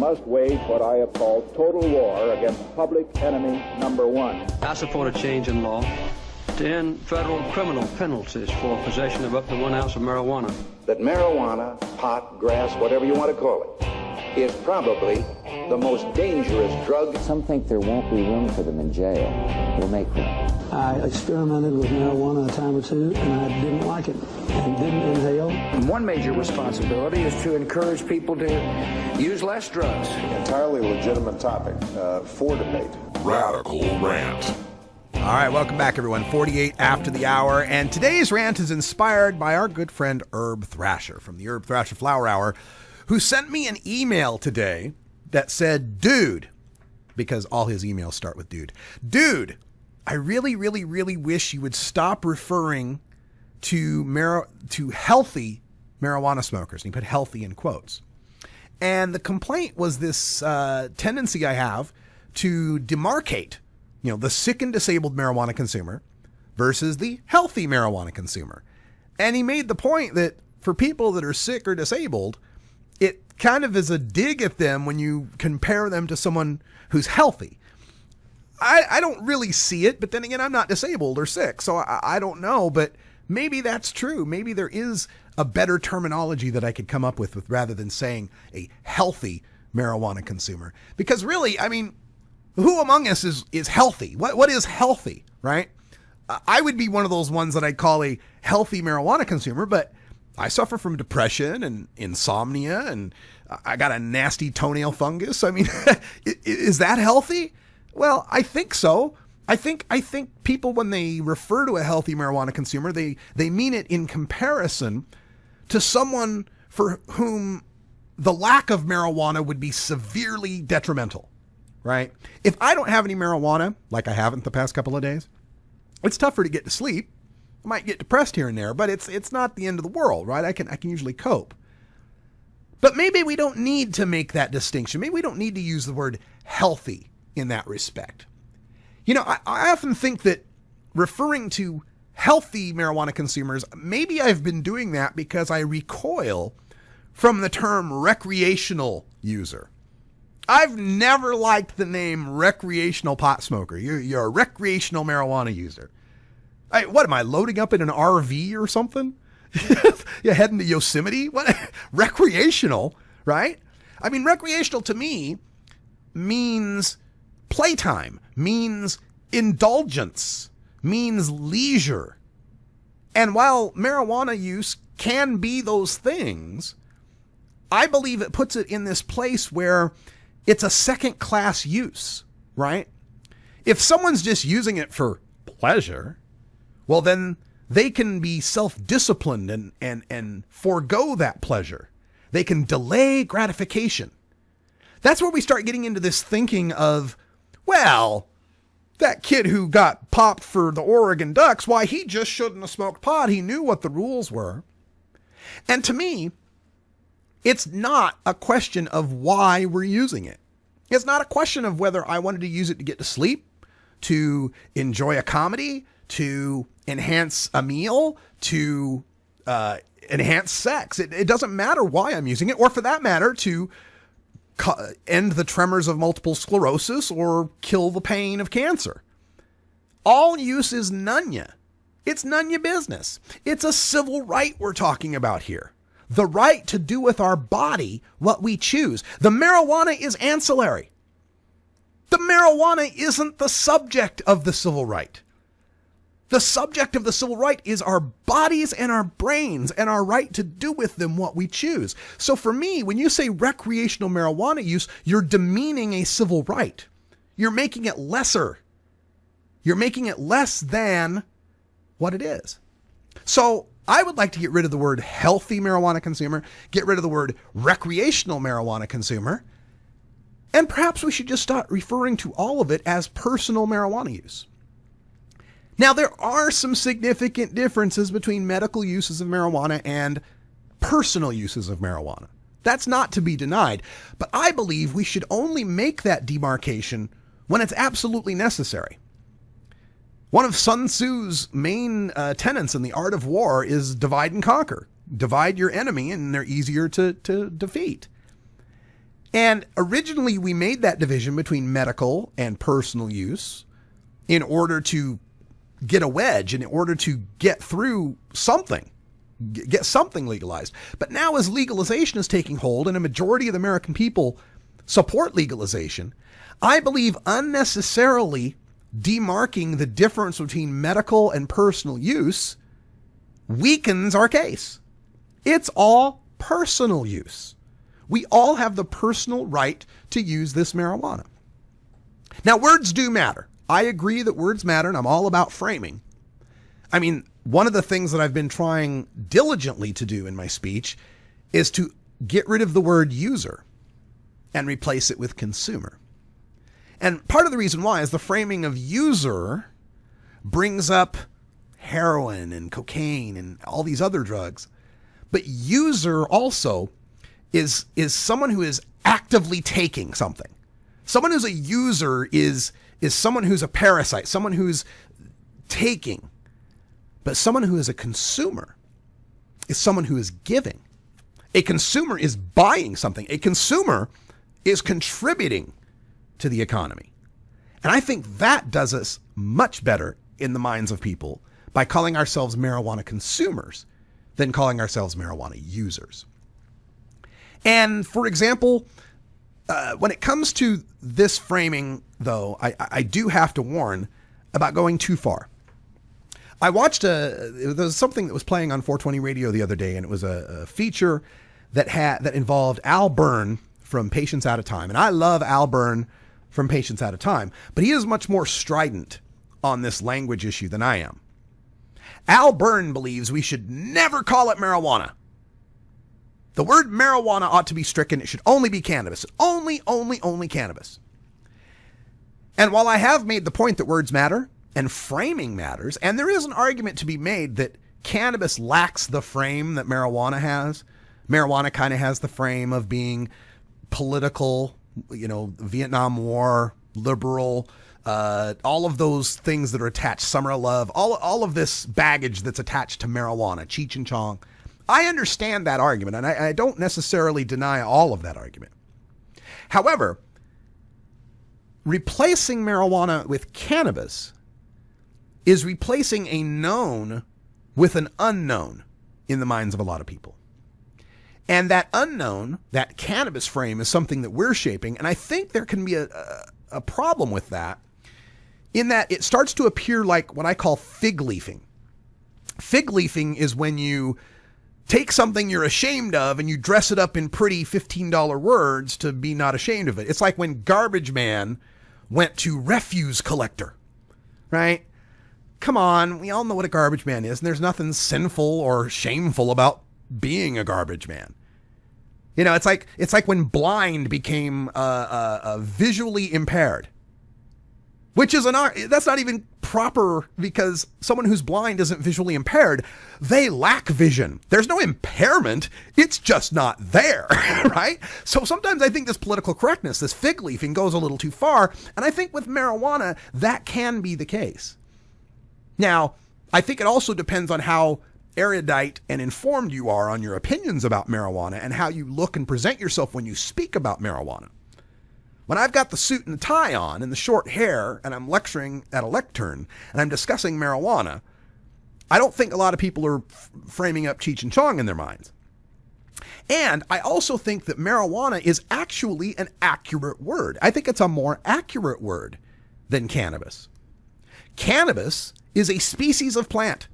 must wage what I have called total war against public enemy number one. I support a change in law to end federal criminal penalties for possession of up to 1 ounce of marijuana. That marijuana, pot, grass, whatever you want to call it, is probably the most dangerous drug. Some think there won't be room for them in jail. We'll make room. I experimented with marijuana a time or two, and I didn't like it and didn't inhale. And one major responsibility is to encourage people to use less drugs. Entirely legitimate topic for debate. Radical Rant. All right, welcome back, everyone. 48 after the hour, and today's rant is inspired by our good friend Urb Thrasher from the Urb Thrasher Flower Hour, who sent me an email today that said, dude, because all his emails start with dude. Dude, I really, really, really wish you would stop referring to healthy marijuana smokers. And he put healthy in quotes. And the complaint was this tendency I have to demarcate, the sick and disabled marijuana consumer versus the healthy marijuana consumer. And he made the point that for people that are sick or disabled, it kind of is a dig at them when you compare them to someone who's healthy. I don't really see it, but then again, I'm not disabled or sick, so I don't know, but maybe that's true. Maybe there is a better terminology that I could come up with rather than saying a healthy marijuana consumer. Because really, I mean, who among us is healthy? What is healthy, right? I would be one of those ones that I'd call a healthy marijuana consumer, but I suffer from depression and insomnia, and I got a nasty toenail fungus. I mean, is that healthy? Well, I think so. I think people, when they refer to a healthy marijuana consumer, they mean it in comparison to someone for whom the lack of marijuana would be severely detrimental, right? If I don't have any marijuana, like I haven't the past couple of days, it's tougher to get to sleep. I might get depressed here and there, but it's not the end of the world, right? I can usually cope. But maybe we don't need to make that distinction. Maybe we don't need to use the word healthy in that respect. I often think that referring to healthy marijuana consumers, maybe I've been doing that because I recoil from the term recreational user. I've never liked the name recreational pot smoker. You're a recreational marijuana user. What am I, loading up in an RV or something? You're heading to Yosemite? What? Recreational, right? I mean, recreational to me means playtime, means indulgence, means leisure. And while marijuana use can be those things, I believe it puts it in this place where it's a second-class use, right? If someone's just using it for pleasure, well, then they can be self-disciplined and forego that pleasure. They can delay gratification. That's where we start getting into this thinking of, well, that kid who got popped for the Oregon Ducks, why, he just shouldn't have smoked pot. He knew what the rules were. And to me, it's not a question of why we're using it. It's not a question of whether I wanted to use it to get to sleep, to enjoy a comedy, to enhance a meal, to enhance sex. It doesn't matter why I'm using it, or for that matter, to end the tremors of multiple sclerosis or kill the pain of cancer. All use is none ya. It's none ya business. It's a civil right we're talking about here. The right to do with our body what we choose. The marijuana is ancillary. The marijuana isn't the subject of the civil right. The subject of the civil right is our bodies and our brains and our right to do with them what we choose. So for me, when you say recreational marijuana use, you're demeaning a civil right. You're making it lesser. You're making it less than what it is. So I would like to get rid of the word healthy marijuana consumer, get rid of the word recreational marijuana consumer, and perhaps we should just start referring to all of it as personal marijuana use. Now, there are some significant differences between medical uses of marijuana and personal uses of marijuana. That's not to be denied, but I believe we should only make that demarcation when it's absolutely necessary. One of Sun Tzu's main tenets in the art of war is divide and conquer. Divide your enemy and they're easier to defeat. And originally we made that division between medical and personal use in order to get a wedge, in order to get through something, get something legalized. But now as legalization is taking hold and a majority of the American people support legalization, I believe unnecessarily demarking the difference between medical and personal use weakens our case. It's all personal use. We all have the personal right to use this marijuana. Now, words do matter. I agree that words matter, and I'm all about framing. I mean, one of the things that I've been trying diligently to do in my speech is to get rid of the word user and replace it with consumer. And part of the reason why is the framing of user brings up heroin and cocaine and all these other drugs. But user also is someone who is actively taking something. Someone who's a user is someone who's a parasite, someone who's taking. But someone who is a consumer is someone who is giving. A consumer is buying something. A consumer is contributing to the economy. And I think that does us much better in the minds of people by calling ourselves marijuana consumers than calling ourselves marijuana users. And for example, when it comes to this framing, though, I do have to warn about going too far. I watched there was something that was playing on 420 radio the other day, and it was a feature that involved Al Byrne from Patience at a Time. And I love Al Byrne from Patience at a Time, but he is much more strident on this language issue than I am. Al Byrne believes we should never call it marijuana. The word marijuana ought to be stricken. It should only be cannabis. Only cannabis. And while I have made the point that words matter and framing matters, and there is an argument to be made that cannabis lacks the frame that marijuana has. Marijuana kind of has the frame of being political, Vietnam War, liberal, all of those things that are attached, Summer of Love, all of this baggage that's attached to marijuana, Cheech and Chong. I understand that argument, and I don't necessarily deny all of that argument. However, replacing marijuana with cannabis is replacing a known with an unknown in the minds of a lot of people. And that unknown, that cannabis frame, is something that we're shaping, and I think there can be a problem with that, in that it starts to appear like what I call fig leafing. Fig leafing is when you take something you're ashamed of and you dress it up in pretty $15 words to be not ashamed of it. It's like when Garbage Man went to refuse collector, right? Come on, we all know what a garbage man is, and there's nothing sinful or shameful about being a garbage man. It's like when blind became visually impaired, which is that's not even proper, because someone who's blind isn't visually impaired. They lack vision. There's no impairment. It's just not there, right? So sometimes I think this political correctness, this fig leafing, goes a little too far. And I think with marijuana, that can be the case. Now, I think it also depends on how erudite and informed you are on your opinions about marijuana and how you look and present yourself when you speak about marijuana. When I've got the suit and the tie on and the short hair and I'm lecturing at a lectern and I'm discussing marijuana, I don't think a lot of people are framing up Cheech and Chong in their minds. And I also think that marijuana is actually an accurate word. I think it's a more accurate word than cannabis. Cannabis is a species of plant.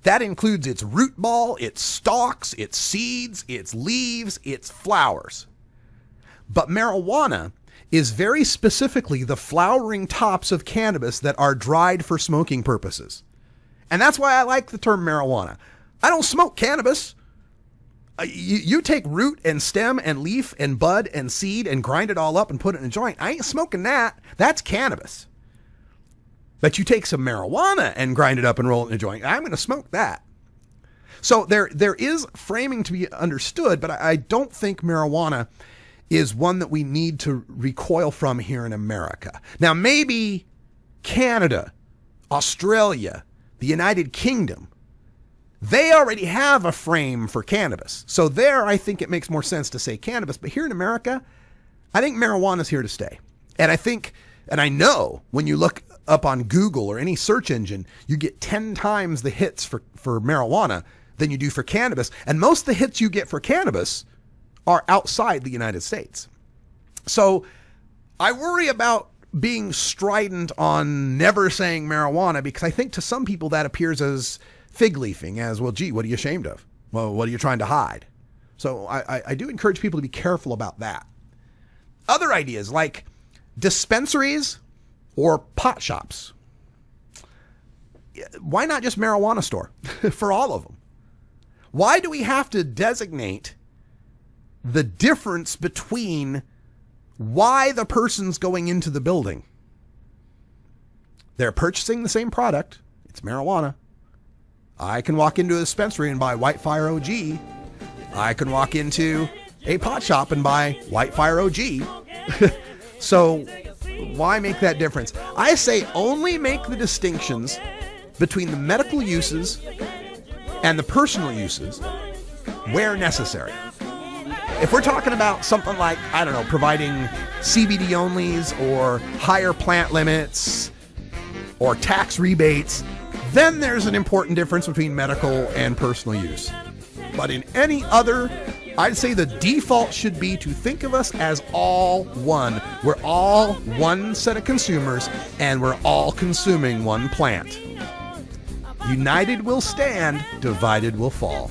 That includes its root ball, its stalks, its seeds, its leaves, its flowers. But marijuana is very specifically the flowering tops of cannabis that are dried for smoking purposes. And that's why I like the term marijuana. I don't smoke cannabis. You take root and stem and leaf and bud and seed and grind it all up and put it in a joint. I ain't smoking that. That's cannabis. But you take some marijuana and grind it up and roll it in a joint. I'm going to smoke that. So there is framing to be understood, but I don't think marijuana is one that we need to recoil from here in America. Now, maybe Canada, Australia, the United Kingdom, They already have a frame for cannabis. So there, I think it makes more sense to say cannabis. But here in America, I think marijuana is here to stay. And I think, and I know when you look up on Google or any search engine, you get 10 times the hits for marijuana than you do for cannabis. And most of the hits you get for cannabis are outside the United States. So I worry about being strident on never saying marijuana, because I think to some people that appears as fig leafing, as, well, gee, what are you ashamed of? Well, what are you trying to hide? So I do encourage people to be careful about that. Other ideas like dispensaries or pot shops. Why not just marijuana store for all of them? Why do we have to designate the difference between why the person's going into the building? They're purchasing the same product. It's marijuana. I can walk into a dispensary and buy White Fire OG. I can walk into a pot shop and buy White Fire OG. So why make that difference? I say only make the distinctions between the medical uses and the personal uses where necessary. If we're talking about something like, I don't know, providing CBD onlys or higher plant limits or tax rebates, then there's an important difference between medical and personal use. But in any other, I'd say the default should be to think of us as all one. We're all one set of consumers, and we're all consuming one plant. United we'll stand, divided we'll fall.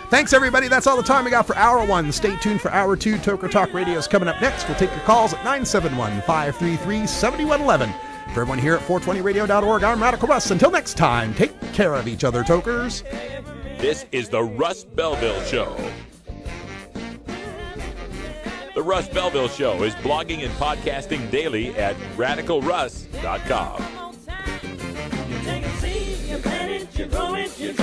Thanks, everybody. That's all the time we got for Hour 1. Stay tuned for Hour 2. Toker Talk Radio is coming up next. We'll take your calls at 971-533-7111. For everyone here at 420radio.org, I'm Radical Russ. Until next time, take care of each other, Tokers. This is the Russ Belville Show. The Russ Belville Show is blogging and podcasting daily at radicalruss.com. You take a seed, you plant it, you grow it, you